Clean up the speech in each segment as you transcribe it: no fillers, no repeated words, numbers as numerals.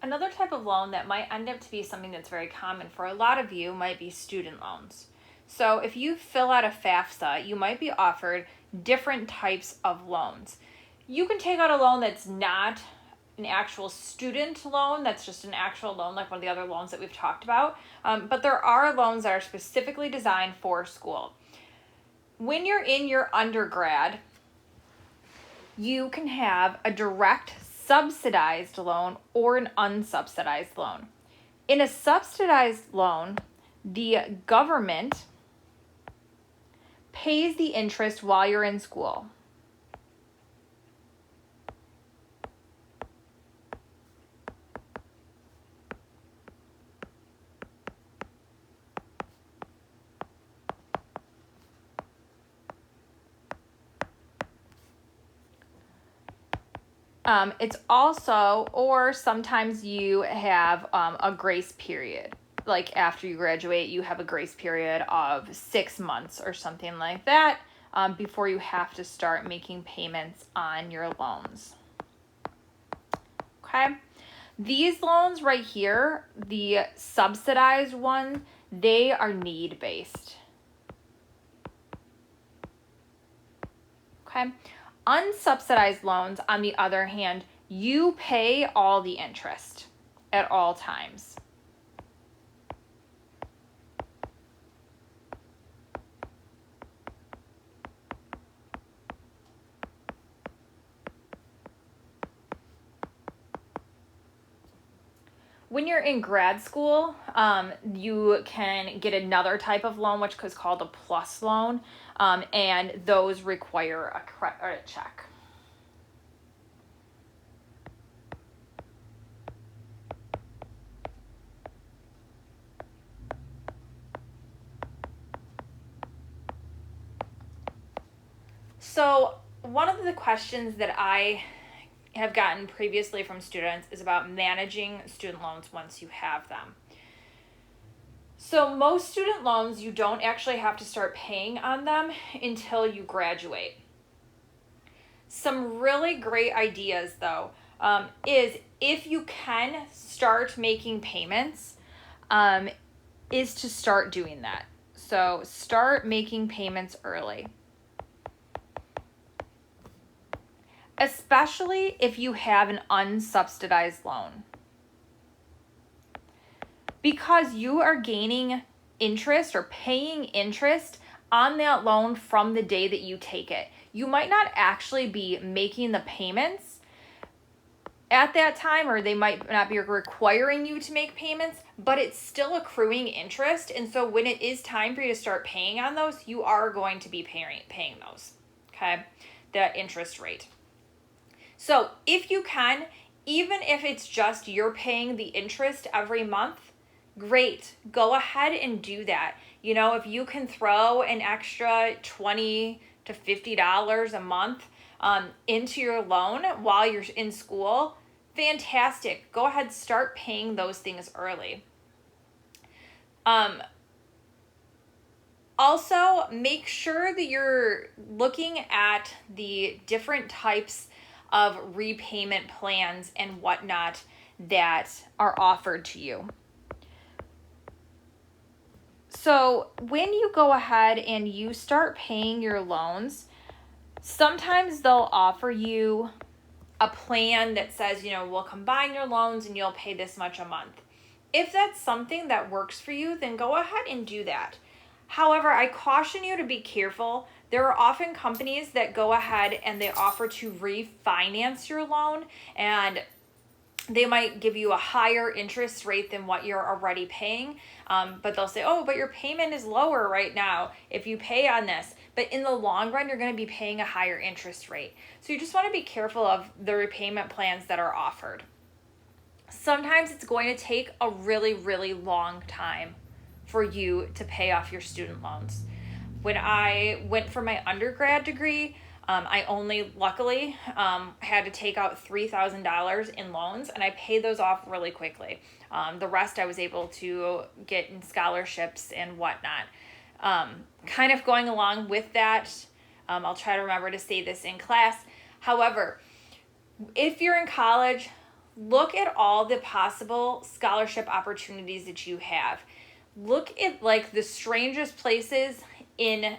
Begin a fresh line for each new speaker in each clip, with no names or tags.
Another type of loan that might end up to be something that's very common for a lot of you might be student loans. So if you fill out a FAFSA, you might be offered different types of loans. You can take out a loan that's not an actual student loan, that's just an actual loan like one of the other loans that we've talked about, but there are loans that are specifically designed for school. When you're in your undergrad, you can have a direct subsidized loan or an unsubsidized loan. In a subsidized loan, the government pays the interest while you're in school. It's also, or sometimes you have a grace period. Like after you graduate, you have a grace period of 6 months or something like that before you have to start making payments on your loans. Okay? These loans right here, the subsidized ones, they are need-based. Okay? Unsubsidized loans, on the other hand, you pay all the interest at all times. When you're in grad school, you can get another type of loan, which is called a plus loan, and those require a check. So one of the questions that I have gotten previously from students is about managing student loans once you have them. So most student loans, you don't actually have to start paying on them until you graduate. Some really great ideas though is if you can start making payments, is to start doing that. So start making payments early. Especially if you have an unsubsidized loan. Because you are gaining interest or paying interest on that loan from the day that you take it. You might not actually be making the payments at that time, or they might not be requiring you to make payments, but it's still accruing interest. And so when it is time for you to start paying on those, you are going to be paying those, okay? That interest rate. So if you can, even if it's just you're paying the interest every month, great. Go ahead and do that. You know, if you can throw an extra $20 to $50 a month into your loan while you're in school, fantastic. Go ahead, start paying those things early. Also, make sure that you're looking at the different types of repayment plans and whatnot that are offered to you. So when you go ahead and you start paying your loans, sometimes they'll offer you a plan that says, you know, we'll combine your loans and you'll pay this much a month. If that's something that works for you, then go ahead and do that. However, I caution you to be careful. There are often companies that go ahead and they offer to refinance your loan, and they might give you a higher interest rate than what you're already paying. But they'll say, oh, but your payment is lower right now if you pay on this. But in the long run, you're going to be paying a higher interest rate. So you just want to be careful of the repayment plans that are offered. Sometimes it's going to take a really, really long time for you to pay off your student loans. When I went for my undergrad degree, I only luckily had to take out $3,000 in loans, and I paid those off really quickly. The rest I was able to get in scholarships and whatnot. Kind of going along with that, I'll try to remember to say this in class. However, if you're in college, look at all the possible scholarship opportunities that you have. Look at like the strangest places in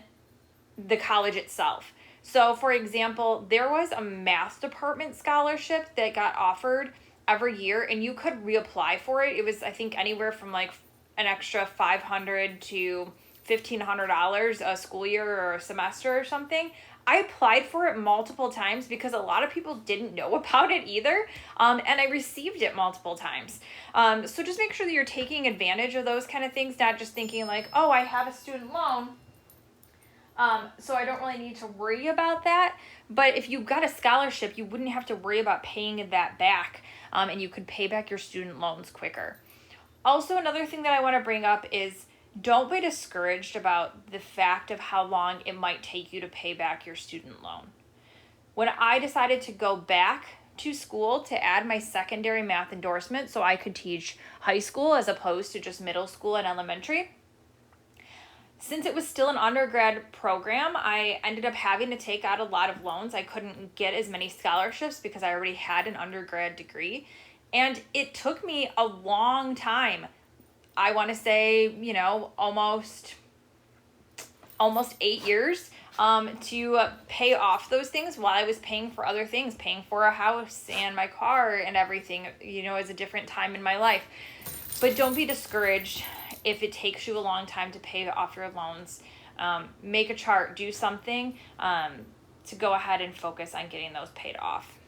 the college itself. So, for example, there was a math department scholarship that got offered every year, and you could reapply for it. It was, I think, anywhere from like an extra $500 to $1,500 a school year or a semester or something. I applied for it multiple times because a lot of people didn't know about it either, and I received it multiple times. So just make sure that you're taking advantage of those kind of things, not just thinking like, oh, I have a student loan, so I don't really need to worry about that. But if you got a scholarship, you wouldn't have to worry about paying that back, and you could pay back your student loans quicker. Also, another thing that I want to bring up is don't be discouraged about the fact of how long it might take you to pay back your student loan. When I decided to go back to school to add my secondary math endorsement so I could teach high school as opposed to just middle school and elementary, since it was still an undergrad program, I ended up having to take out a lot of loans. I couldn't get as many scholarships because I already had an undergrad degree. And it took me a long time. I want to say, almost 8 years to pay off those things while I was paying for other things, paying for a house and my car and everything, as a different time in my life. But don't be discouraged if it takes you a long time to pay off your loans. Make a chart, do something to go ahead and focus on getting those paid off.